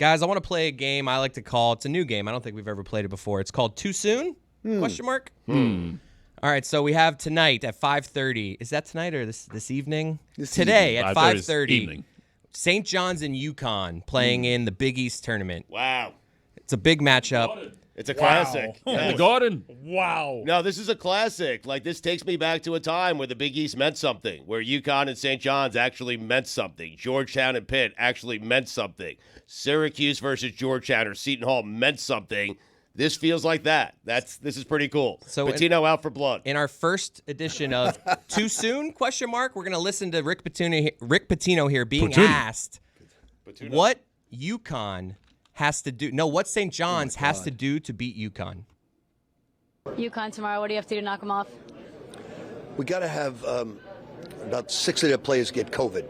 Guys, I want to play a game I like to call, it's a new game. I don't think we've ever played it before. It's called Too Soon? Question mark? All right, so we have tonight at 5:30. Is that tonight or this evening? Today at 5:30. St. John's and UConn playing in the Big East tournament. Wow. It's a big matchup. It's a classic. The Garden. Wow. No, this is a classic. Like, this takes me back to a time where the Big East meant something, where UConn and St. John's actually meant something. Georgetown and Pitt actually meant something. Syracuse versus Georgetown or Seton Hall meant something. This feels like that. This is pretty cool. So Pitino out for blood. In our first edition of Too Soon? Question mark. We're going to listen to Rick Pitino here being asked what UConn has to do. No, what St. John's has to do to beat UConn. UConn tomorrow. What do you have to do to knock them off? We got to have about 6 of their players get COVID.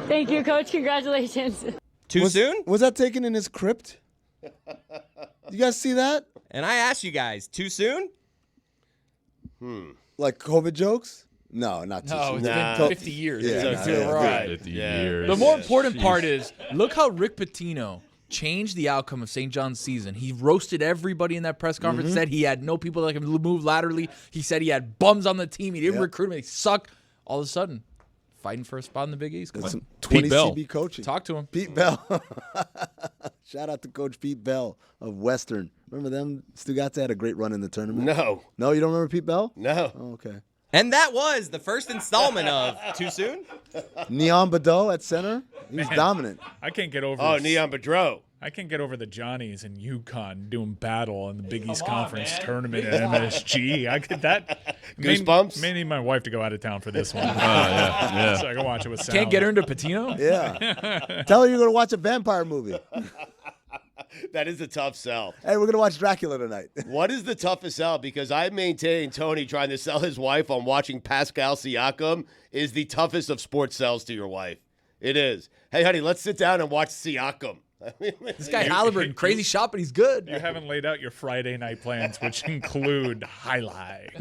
Thank you, Coach. Congratulations. Too soon? Was that taken in his crypt? You guys see that? And I asked you guys, too soon? Like COVID jokes? No, not too soon. It's been 50 years. Right. 50 years. The more important part is, look how Rick Pitino changed the outcome of St. John's season. He roasted everybody in that press conference, said he had no people that can move laterally. He said he had bums on the team. He didn't recruit them. They suck. All of a sudden, fighting for a spot in the Big East. That's some 20 Bell. CB coaching. Talk to him. Pete Bell. Shout out to Coach Pete Bell of Western. Remember them? Stugotz had a great run in the tournament. No. No, you don't remember Pete Bell? No. Oh, okay. And that was the first installment of Too Soon? Neon Badeau at center. He was dominant. I can't get over. Oh, Neon Bedreau. I can't get over the Johnnies and UConn doing battle in the Big East Conference tournament at MSG. I could that. Goosebumps? May need my wife to go out of town for this one. Yeah. So I can watch it with Sal. Can't get her into Pitino? Yeah. Tell her you're going to watch a vampire movie. That is a tough sell. Hey, we're going to watch Dracula tonight. What is the toughest sell? Because I maintain Tony trying to sell his wife on watching Pascal Siakam is the toughest of sports sells to your wife. It is. Hey, honey, let's sit down and watch Siakam. This guy Halliburton, crazy shot, but he's good. You haven't laid out your Friday night plans, which include highlight.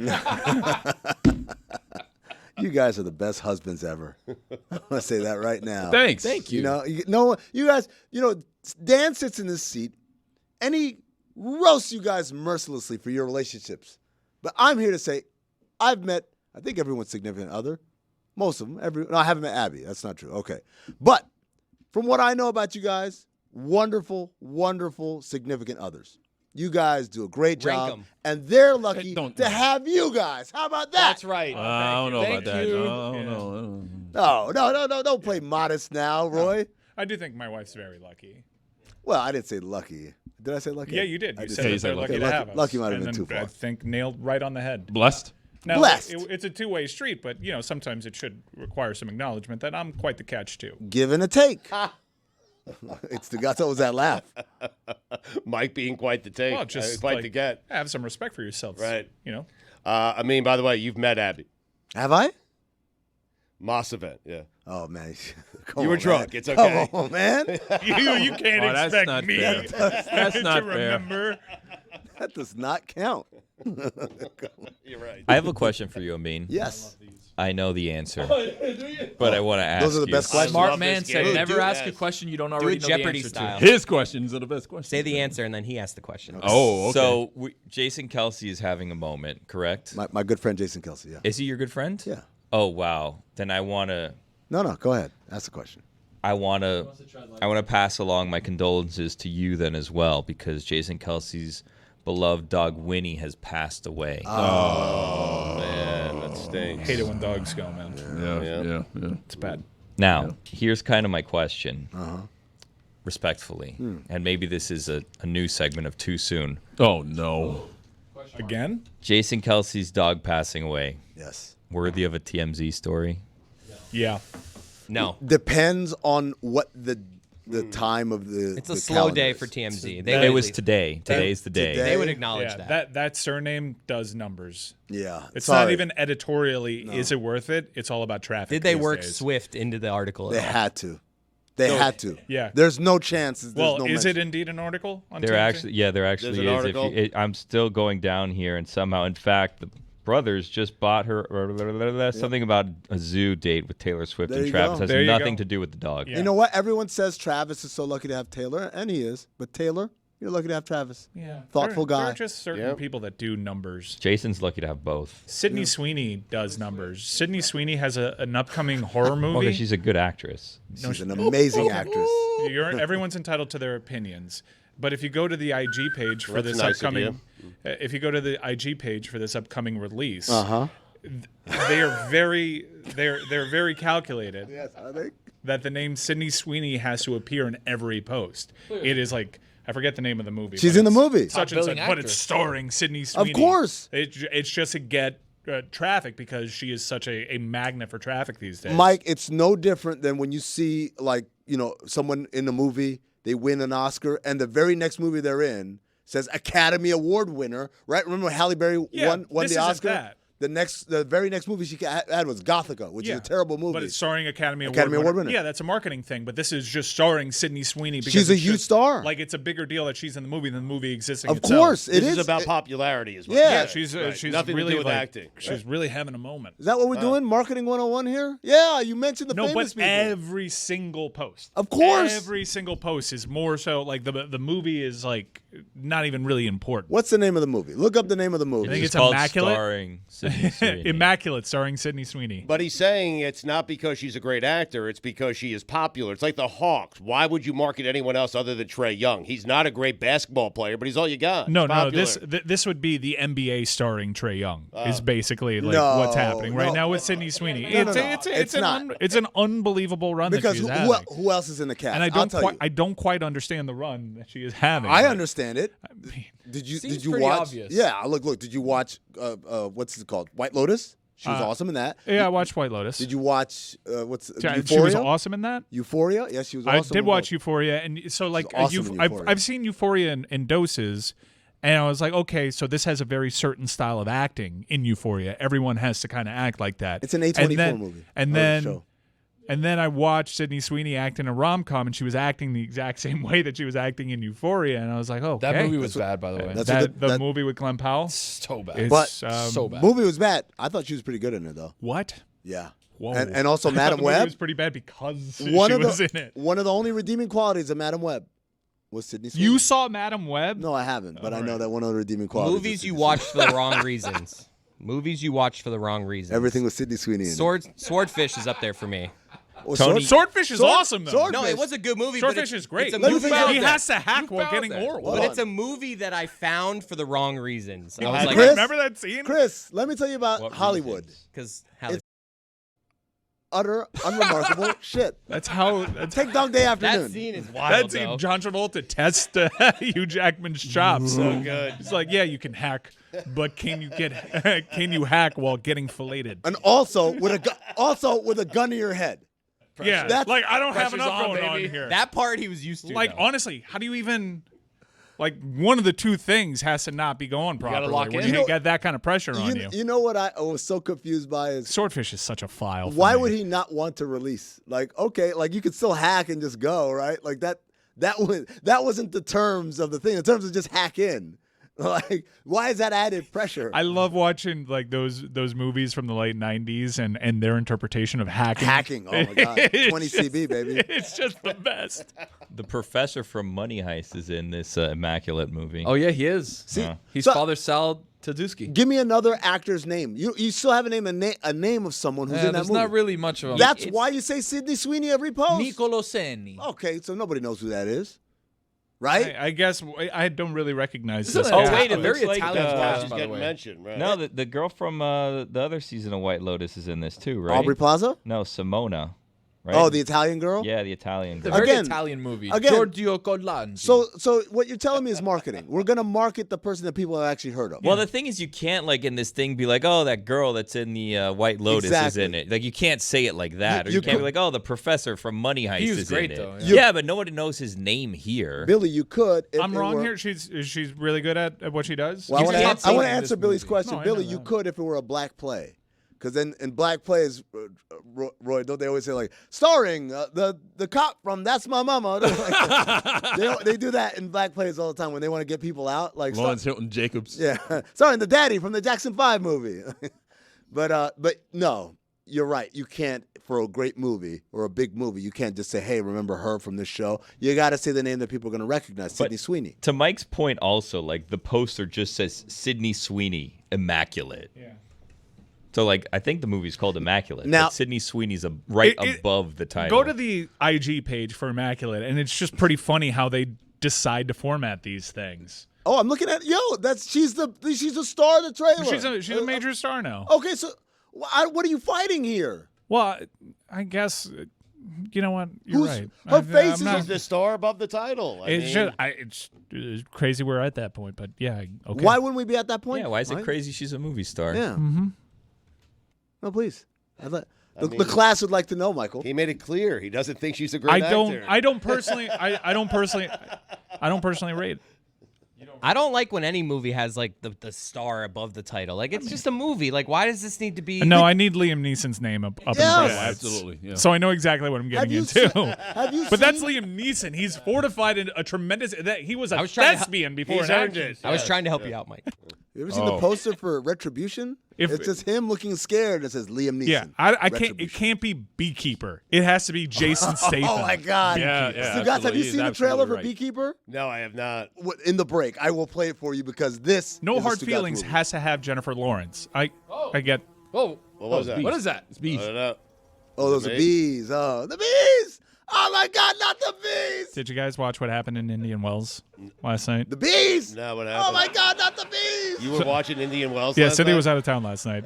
You guys are the best husbands ever. I'm going to say that right now. Thanks. Thank you. You guys, Dan sits in this seat, and he roasts you guys mercilessly for your relationships. But I'm here to say I've met, I think, everyone's significant other. Most of them. No, I haven't met Abby. That's not true. Okay. But from what I know about you guys, wonderful, wonderful significant others. You guys do a great job, and they're lucky to have you guys. How about that? That's right. I don't know about that. No, don't play modest now, Roy. I do think my wife's very lucky. Well, I didn't say lucky. Did I say lucky? Yeah, you did. You said said they're lucky to have us. Lucky might have been And too then far. I think nailed right on the head. Blessed? Now, Blessed. It's a two-way street, but sometimes it should require some acknowledgement that I'm quite the catch too. Give and a take. It's the guy that was that laugh. Mike being quite the take. Well, just quite the get. Have some respect for yourselves. Right. I mean, by the way, you've met Abby. Have I? Moss event, yeah. Oh, man. You were drunk. It's okay. Come on, man. You can't that's expect not me fair. That's to not fair. remember. That does not count. You're right. I have a question for you, Amin. Yes. I know the answer, but I want to ask Those are the you. best questions. Smart love man this said game. never Do ask a that. question you don't Do already it know Jeopardy the answer style. to. His questions are the best questions. Say the answer, and then he asks the question. Oh, okay. So Jason Kelsey is having a moment, correct? My good friend Jason Kelsey, yeah. Is he your good friend? Yeah. Oh, wow. Then I want to No, go ahead. Ask the question. pass along my condolences to you then as well, because Jason Kelsey's beloved dog Winnie has passed away. Oh, man, that stinks. Hate it when dogs go, man. Yeah. It's bad. Now, here's kind of my question, respectfully, and maybe this is a new segment of Too Soon. Oh, no. Again? Jason Kelsey's dog passing away. Yes. Worthy of a TMZ story? Yeah. No. Depends on what the time of the It's a the slow calendar day is. for TMZ. It was today. Today's the day. They would acknowledge Yeah, that. that surname does numbers. Yeah. It's Sorry. not even editorially, is it worth it? It's all about traffic. Did they these work days. Swift into the article? They at all? had to. They had to. Yeah. There's no chance. There's Well, no is mention. it indeed an article on There TMZ? actually There's is. an article? I'm still going down here, and somehow, in fact, the brothers just bought her something about a zoo date with Taylor Swift There and you Travis. go. Has nothing to do with the dog. Yeah. You know what? Everyone says Travis is so lucky to have Taylor, and he is. But Taylor, you're lucky to have Travis. Yeah. Thoughtful There guy. are just certain people that do numbers. Jason's lucky to have both. Sydney Sweeney does numbers. Sydney Sweeney has an upcoming horror movie. Okay, she's a good actress. She's an amazing actress. Everyone's entitled to their opinions. But if you go to the IG page for this nice of upcoming, if you go to the IG page for this upcoming release, Uh-huh. they are they're very calculated. Yes, I think. That the name Sydney Sweeney has to appear in every post. It is like, I forget the name of the movie. She's but in the it's movie. Such and such, but it's starring Sydney Sweeney. Of course. It's just to get traffic because she is such a magnet for traffic these days. Mike, it's no different than when you see, like, someone in a movie, they win an Oscar, and the very next movie they're in says Academy Award winner, right? Remember when Halle Berry won this the isn't Oscar? that. The very next movie she had was Gothica, which is a terrible movie. But it's starring Academy Award winner. Yeah, that's a marketing thing. But this is just starring Sydney Sweeney. Because She's a it's huge just, star. Like, it's a bigger deal that she's in the movie than the movie existing Of itself. course, it This is. is about popularity as well. Yeah. She's Nothing really to do with like, acting. She's really having a moment. Is that what we're doing? Marketing 101 here? Yeah, you mentioned the No, famous but people. every single post. Of course. Every single post is more so like the movie is like not even really important. What's the name of the movie? Look up the name of the movie. I think it's called Immaculate. Starring Sydney Sweeney. Immaculate, starring Sydney Sweeney. But he's saying it's not because she's a great actor, it's because she is popular. It's like the Hawks. Why would you market anyone else other than Trae Young? He's not a great basketball player, but he's all you got. No, He's popular. this would be the NBA starring Trae Young is basically like No, what's happening right no. now with Sydney Sweeney. No, it's not. It's an unbelievable run because that she's having. who else is in the cast? And I'll I don't quite understand the run that she is having. I but- understand it. Did you Seems did you pretty watch? obvious. Yeah, look. Did you watch? What's it called? White Lotus. She was awesome in that. Yeah, I watched White Lotus. Did you watch Euphoria? She was awesome in that. Euphoria? Yes, she was awesome. I did in watch both. Euphoria, and so like awesome in Euphoria. I've seen Euphoria in doses, and I was like, okay, so this has a very certain style of acting in Euphoria. Everyone has to kind of act like that. It's an A24 movie. And then I watched Sydney Sweeney act in a rom-com, and she was acting the exact same way that she was acting in Euphoria, and I was like, oh, That movie was bad, by the way. That's movie with Glenn Powell. So bad. It's, But so bad. movie was bad. I thought she was pretty good in it though. What? Yeah. Whoa. And also I thought Madam the movie Web. was pretty bad because she One of was the in it. one of the only redeeming qualities of Madam Web was Sydney Sweeney. You saw Madam Web? No, I haven't, but I know right. that one of the redeeming qualities. Movies was you Sydney watch for the wrong reasons. Movies you watch for the wrong reasons. Sweeney. Everything with Sydney Sweeney in it. Swordfish is up there for me. Oh, Tony- Swordfish is awesome, though. Swordfish. No, it was a good movie. but Swordfish it's- is great. It's a Let me movie tell you He that. has to hack while getting oral. Hold But on. it's a movie that I found for the wrong reasons. I was had like, Chris? Remember that scene? Chris, let me tell you about What Hollywood. reasons? because Utter, unremarkable shit. That's how. Take Dog Day Afternoon. that scene is wild. That though. scene, John Travolta test Hugh Jackman's chops. So good. It's like, yeah, you can hack, but can you hack while getting filleted? And also with a gun to your head. Yeah, That's- like I don't have Pressure's enough on, going on baby. here. That part he was used to. Like though. honestly, how do you even? Like one of the two things has to not be going properly lock when in. you get that kind of pressure on you. You know what I was so confused by is Swordfish is such a file. For why me. would he not want to release? Like, okay, like you could still hack and just go, right? Like that wasn't the terms of the thing. The terms of just hack in. Like, why is that added pressure? I love watching like those movies from the late '90s and their interpretation of hacking. Hacking. Oh my god. 20 It's just- CB, baby. It's just the best. The professor from Money Heist is in this Immaculate movie. Oh, yeah, he is. See, He's so- Father Sal Tadusky. Give me another actor's name. You still haven't named a name of someone who's in that There's movie. not really much of him. That's why you say Sydney Sweeney every post. Nicolo Senni. Okay, so nobody knows who that is, right? I guess I don't really recognize This this. is a guy. very looks like, Italian cast, She's by the getting way. mentioned, right? No, the girl from the other season of White Lotus is in this too, right? Aubrey Plaza. No, Simona. Right? Oh, the Italian girl. Yeah, the Italian It's a girl. very Again- Italian movie. again- Giorgio Collangi. So what you're telling me is marketing. We're gonna market the person that people have actually heard of. Well, the thing is, you can't like in this thing be like, oh, that girl that's in the White Lotus is Exactly. in it. Like you can't say it like that, or You you can't could- be like, oh, the professor from Money Heist He was is great, in though, it. yeah. Yeah, but nobody knows his name here. Billy, you could. if I'm it wrong were- here. She's really good at what she does. Well, I You want can't to say it in answer this Billy's movie. question. No, I Billy, know you that. could if it were a black play. Because then in black plays, Roy, don't they always say like starring the cop from That's My Mama? They do that in black plays all the time when they want to get people out. Like Lawrence Hilton Jacobs. Yeah, starring the daddy from the Jackson 5 movie. But no, you're right. You can't, for a great movie or a big movie, you can't just say, hey, remember her from this show. You got to say the name that people are going to recognize, Sydney Sweeney. To Mike's point also, like the poster just says Sydney Sweeney, Immaculate. Yeah. So, like, I think the movie's called Immaculate. Now- but Sydney Sweeney's right above the title. Go to the IG page for Immaculate, and it's just pretty funny how they decide to format these things. Oh, I'm looking at she's the star of the trailer. She's a major star now. Okay, so what are you fighting here? Well, I guess you know what? You're right. Her face She's the star above the title. It's crazy we're at that point, but yeah. Okay. Why wouldn't we be at that point? Yeah, why is it crazy she's a movie star? Yeah. Mm-hmm. No, please. The class would like to know, Michael. He made it clear he doesn't think she's a great actor. I don't personally rate it. I don't like when any movie has like the star above the title. Like it's just a movie. Like why does this need to be? No, I need Liam Neeson's name up in the credits. Absolutely. Yeah. So I know exactly what I'm getting into. But that's seen- Liam Neeson. He's fortified in a tremendous. He was a was trying to- thespian before He's an earned actor. it. I was trying to help you out, Mike. You ever seen the poster for Retribution? It's just him looking scared. It says Liam Neeson. Yeah, I can't. It Retribution. can't be Beekeeper. It has to be Jason Statham. Oh my God! Yeah. Stugotz, have you seen the trailer for Beekeeper? No, I have not. In the break, I will play it for you because this. No is a Hard Stugotz Feelings movie. has to have Jennifer Lawrence. I get. Whoa. What was that? What is that? It's beef. I don't know. Oh, those are bees. Oh, the bees! Oh my God, not the bees! Did you guys watch what happened in Indian Wells last night? The bees! No, what Oh happened? my God, not the bees! You were watching Indian Wells Yeah, last Cindy night? was out of town last night.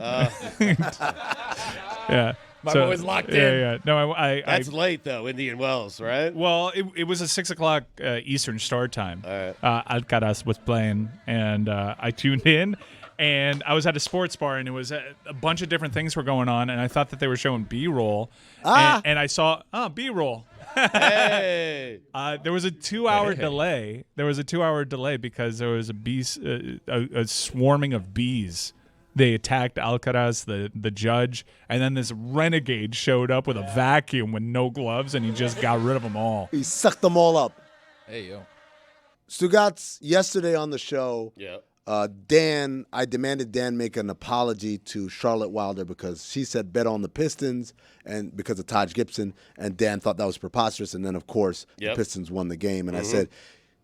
Yeah. My boy's locked in. Yeah. No, I That's late, though, Indian Wells, right? well, it was a 6 o'clock Eastern start time. All right. Alcaraz was playing, and I tuned in, and I was at a sports bar, and it was a bunch of different things were going on, and I thought that they were showing B-roll, and I saw B-roll. Hey! There was a 2-hour delay. There was a 2-hour delay because there was a swarming of bees. They attacked Alcaraz, the judge, and then this renegade showed up with a vacuum with no gloves, and he just got rid of them all. He sucked them all up. Hey, yo. Stugotz, yesterday on the show, Yeah. I demanded Dan make an apology to Charlotte Wilder because she said bet on the Pistons and because of Taj Gibson, and Dan thought that was preposterous. And then, of course, the Pistons won the game. And I said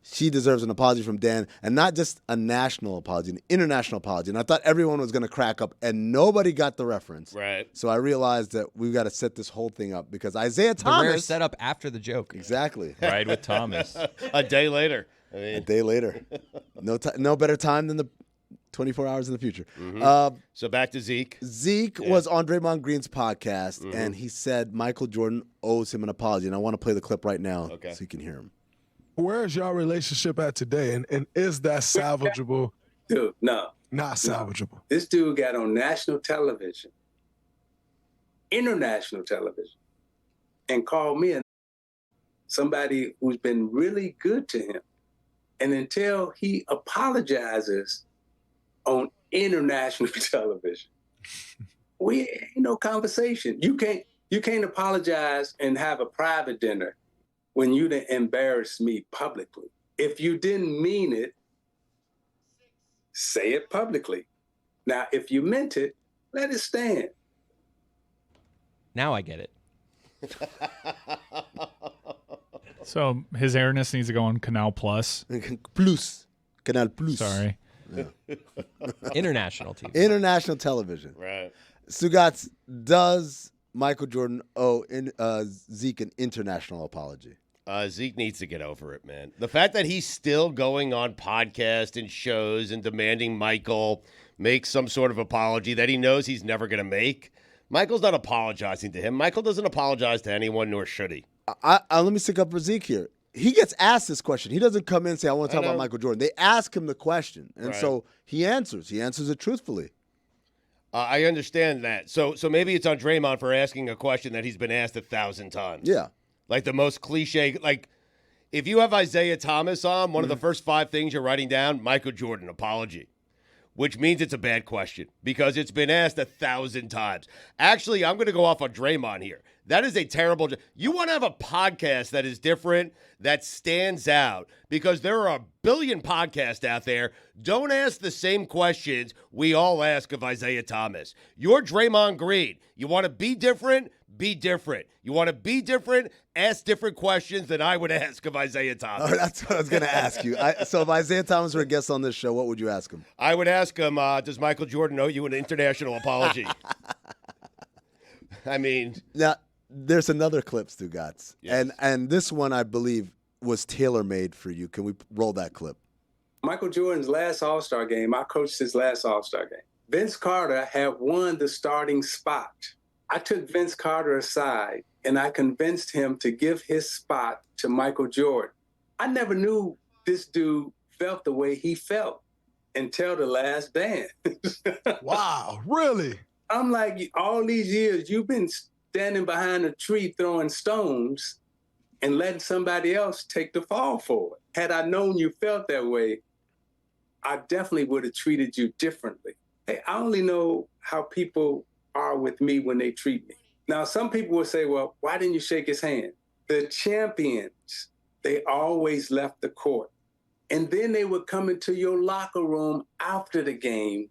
she deserves an apology from Dan, and not just a national apology, an international apology. And I thought everyone was going to crack up, and nobody got the reference. Right. So I realized that we've got to set this whole thing up because Isaiah The rare Thomas. setup after the joke. Exactly. Ride with Thomas. A day later. I A mean, day later. No better time than the 24 hours in the future. so back to Zeke. Zeke was on Draymond Green's podcast, and he said Michael Jordan owes him an apology. And I want to play the clip right now so you can hear him. Where is y'all relationship at today? And is that salvageable? Dude, no. Not salvageable. This dude got on national television, international television, and called me somebody who's been really good to him. And until he apologizes on international television, we ain't no conversation. You can't apologize and have a private dinner when you done embarrassed me publicly. If you didn't mean it, say it publicly. Now, if you meant it, let it stand. Now I get it. So his airness needs to go on Canal Plus. Canal Plus. Sorry. International TV. International television. Right. Stugotz, does Michael Jordan owe Zeke an international apology? Zeke needs to get over it, man. The fact that he's still going on podcasts and shows and demanding Michael make some sort of apology that he knows he's never going to make. Michael's not apologizing to him. Michael doesn't apologize to anyone, nor should he. Let me stick up for Zeke here. He gets asked this question. He doesn't come in and say, I want to talk about Michael Jordan. They ask him the question, and so he answers. He answers it truthfully. I understand that. So maybe it's on Draymond for asking a question that he's been asked 1,000 times. Yeah. Like the most cliche, like if you have Isaiah Thomas on, one of the first 5 things you're writing down, Michael Jordan apology. which means it's a bad question because it's been asked 1,000 times. Actually, I'm going to go off on Draymond here. That is a terrible – you want to have a podcast that is different, that stands out, because there are a billion podcasts out there. Don't ask the same questions we all ask of Isaiah Thomas. You're Draymond Green. You want to be different? Be different. You want to be different? Ask different questions than I would ask of Isaiah Thomas. Oh, that's what I was going to ask you. So if Isaiah Thomas were a guest on this show, what would you ask him? I would ask him, does Michael Jordan owe you an international apology? I mean – now, there's another clip, Stugotz. Yes. And this one, I believe, was tailor-made for you. Can we roll that clip? Michael Jordan's last All-Star game, I coached his last All-Star game. Vince Carter had won the starting spot. I took Vince Carter aside, and I convinced him to give his spot to Michael Jordan. I never knew this dude felt the way he felt until the last dance. Wow, really? I'm like, all these years, you've been standing behind a tree throwing stones and letting somebody else take the fall for it. Had I known you felt that way, I definitely would have treated you differently. Hey, I only know how people are with me when they treat me. Now, some people will say, well, why didn't you shake his hand? The champions, they always left the court. And then they would come into your locker room after the game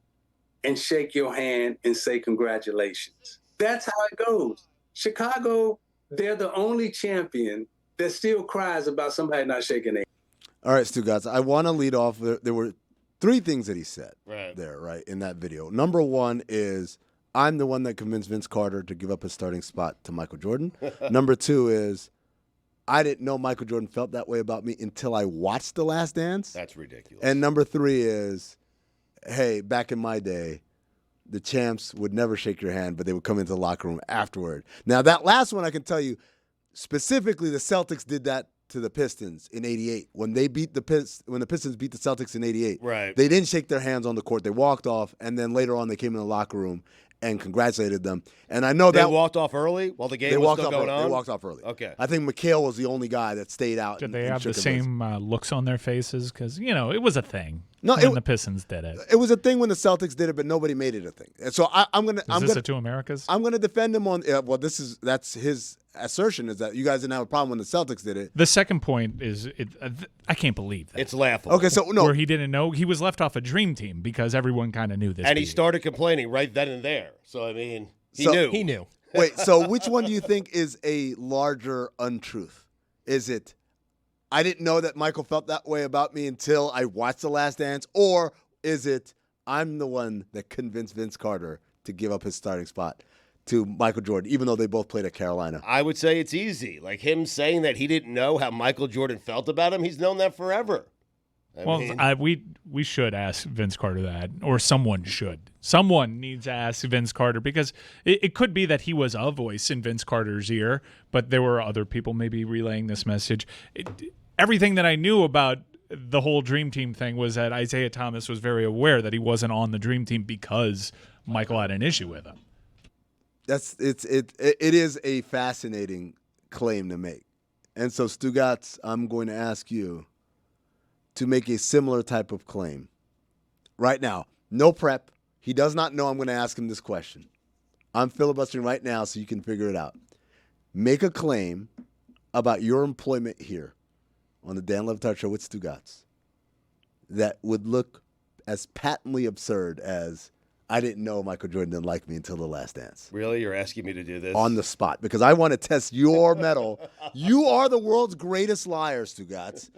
and shake your hand and say congratulations. That's how it goes. Chicago, they're the only champion that still cries about somebody not shaking their hand. All right, Stugotz, I want to lead off. There were three things that he said there, in that video. Number one is, I'm the one that convinced Vince Carter to give up his starting spot to Michael Jordan. Number two is, I didn't know Michael Jordan felt that way about me until I watched The Last Dance. That's ridiculous. And number three is, hey, back in my day, the champs would never shake your hand, but they would come into the locker room afterward. Now, that last one, I can tell you, specifically, the Celtics did that to the Pistons in '88 when they beat when the Pistons beat the Celtics in '88. Right. They didn't shake their hands on the court. They walked off, and then later on, they came in the locker room and congratulated them. And I know they that walked off early while the game was still going on. They walked off early. Okay. I think McHale was the only guy that stayed out. Did they have the same looks on their faces? Because it was a thing. No, when the Pistons did it. It was a thing when the Celtics did it, but nobody made it a thing. And so I'm gonna. Is this a Two Americas? I'm gonna defend him on. Well, that's his assertion is that you guys didn't have a problem when the Celtics did it. The second point is, I can't believe that. It's laughable. Okay, so no, where he didn't know he was left off a dream team because everyone kind of knew this. And he started complaining right then and there. So I mean, he knew. He knew. Wait, so which one do you think is a larger untruth? Is it, I didn't know that Michael felt that way about me until I watched The Last Dance, or is it, I'm the one that convinced Vince Carter to give up his starting spot to Michael Jordan, even though they both played at Carolina? I would say it's easy. Like him saying that he didn't know how Michael Jordan felt about him, he's known that forever. We should ask Vince Carter that, or someone should. Someone needs to ask Vince Carter, because it could be that he was a voice in Vince Carter's ear, but there were other people maybe relaying this message. Everything that I knew about the whole Dream Team thing was that Isaiah Thomas was very aware that he wasn't on the Dream Team because Michael had an issue with him. It is a fascinating claim to make. And so, Stugotz, I'm going to ask you to make a similar type of claim. Right now, no prep. He does not know I'm going to ask him this question. I'm filibustering right now so you can figure it out. Make a claim about your employment here on the Dan Le Batard Show with Stugotz that would look as patently absurd as, I didn't know Michael Jordan didn't like me until The Last Dance. Really? You're asking me to do this? On the spot, because I want to test your mettle. You are the world's greatest liar, Stugotz,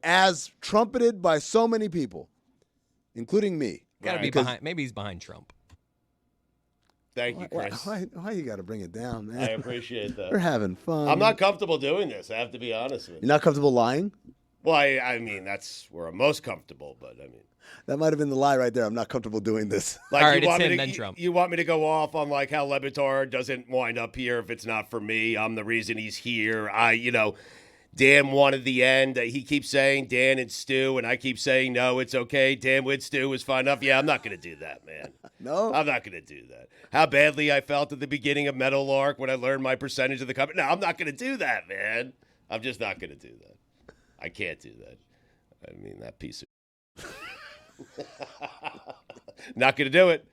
as trumpeted by so many people, including me. Got to be behind. Maybe he's behind Trump. Thank you, Chris. Why you got to bring it down, man? I appreciate that. We're having fun. I'm not comfortable doing this. I have to be honest with you. You're not comfortable lying? Well, I mean, that's where I'm most comfortable, but I mean. That might have been the lie right there. I'm not comfortable doing this. Like, all right, it's him, then Trump. You want me to go off on like how Le Batard doesn't wind up here if it's not for me? I'm the reason he's here. Dan wanted the end. He keeps saying Dan and Stu, and I keep saying, no, it's okay. Dan with Stu was fine enough. Yeah, I'm not going to do that, man. No? I'm not going to do that. How badly I felt at the beginning of Meadowlark when I learned my percentage of the company. No, I'm not going to do that, man. I'm just not going to do that. I can't do that. I mean, that piece of Not going to do it.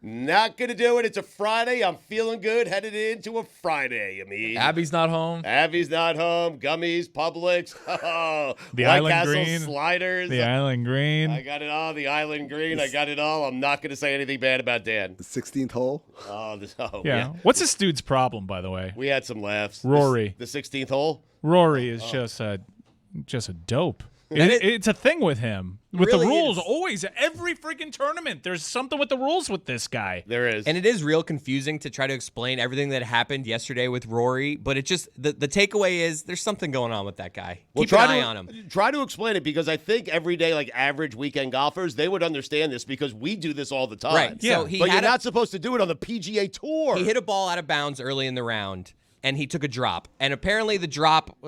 Not going to do it. It's a Friday. I'm feeling good headed into a Friday, I mean. Abby's not home. Abby's not home. Gummies, Publix. The White Island Castle Green. Sliders. The Island Green. I got it all. The Island Green. I got it all. I'm not going to say anything bad about Dan. The 16th hole. Yeah. What's this dude's problem, by the way? We had some laughs. Rory. The 16th hole? Rory is just a dope. It's a thing with him. With Really the rules, is. always, every freaking tournament, there's something with the rules with this guy. There is. And it is real confusing to try to explain everything that happened yesterday with Rory, but it just the takeaway is there's something going on with that guy. Keep an eye on him. Try to explain it, because I think everyday, like average weekend golfers, they would understand this because we do this all the time. Right. Yeah. So But you're not supposed to do it on the PGA Tour. He hit a ball out of bounds early in the round, and he took a drop. And apparently the drop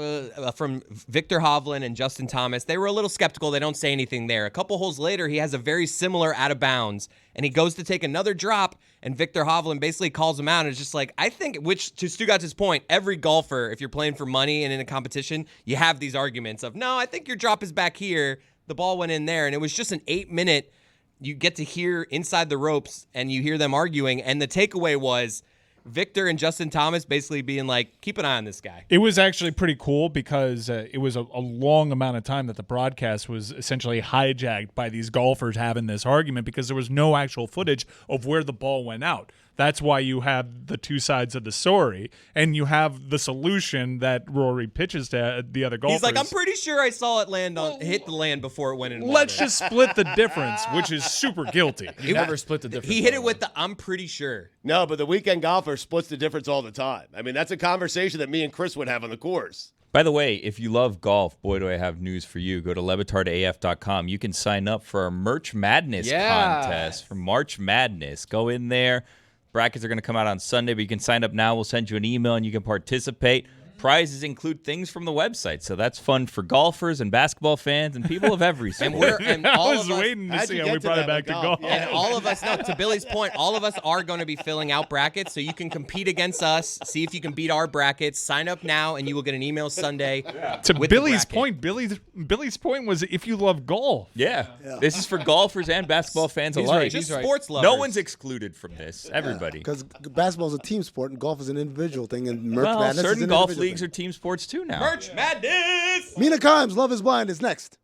from Victor Hovland and Justin Thomas, they were a little skeptical. They don't say anything there. A couple holes later, he has a very similar out of bounds, and he goes to take another drop, and Victor Hovland basically calls him out. And it's just like, I think, which to Stugotz's point, every golfer, if you're playing for money and in a competition, you have these arguments of, no, I think your drop is back here. The ball went in there. And it was just an 8-minute, you get to hear inside the ropes, and you hear them arguing. And the takeaway was, Victor and Justin Thomas basically being like, keep an eye on this guy. It was actually pretty cool because it was a long amount of time that the broadcast was essentially hijacked by these golfers having this argument because there was no actual footage of where the ball went out. That's why you have the two sides of the story, and you have the solution that Rory pitches to the other golfers. He's like, I'm pretty sure I saw it hit the land before it went in. Let's just split the difference, which is super guilty. You never split the difference. He hit it with the I'm pretty sure. No, but the weekend golfer splits the difference all the time. I mean, that's a conversation that me and Chris would have on the course. By the way, if you love golf, boy, do I have news for you. Go to lebatardaf.com. You can sign up for our Merch Madness contest for March Madness. Go in there. Brackets are going to come out on Sunday, but you can sign up now. We'll send you an email, and you can participate. Prizes include things from the website, so that's fun for golfers and basketball fans and people of every sport. I was waiting to see how we brought it back to golf. And all of us, no, to Billy's point, all of us are going to be filling out brackets, so you can compete against us, see if you can beat our brackets. Sign up now, and you will get an email Sunday. To Billy's point, Billy's point was if you love golf. Yeah. This is for golfers and basketball fans alike. Just sports lovers. No one's excluded from this. Everybody. Because basketball is a team sport and golf is an individual thing, and Merch Madness is certain an golf individual leagues thing. are team sports too now. Merch Madness! Mina Kimes, Love is Blind is next.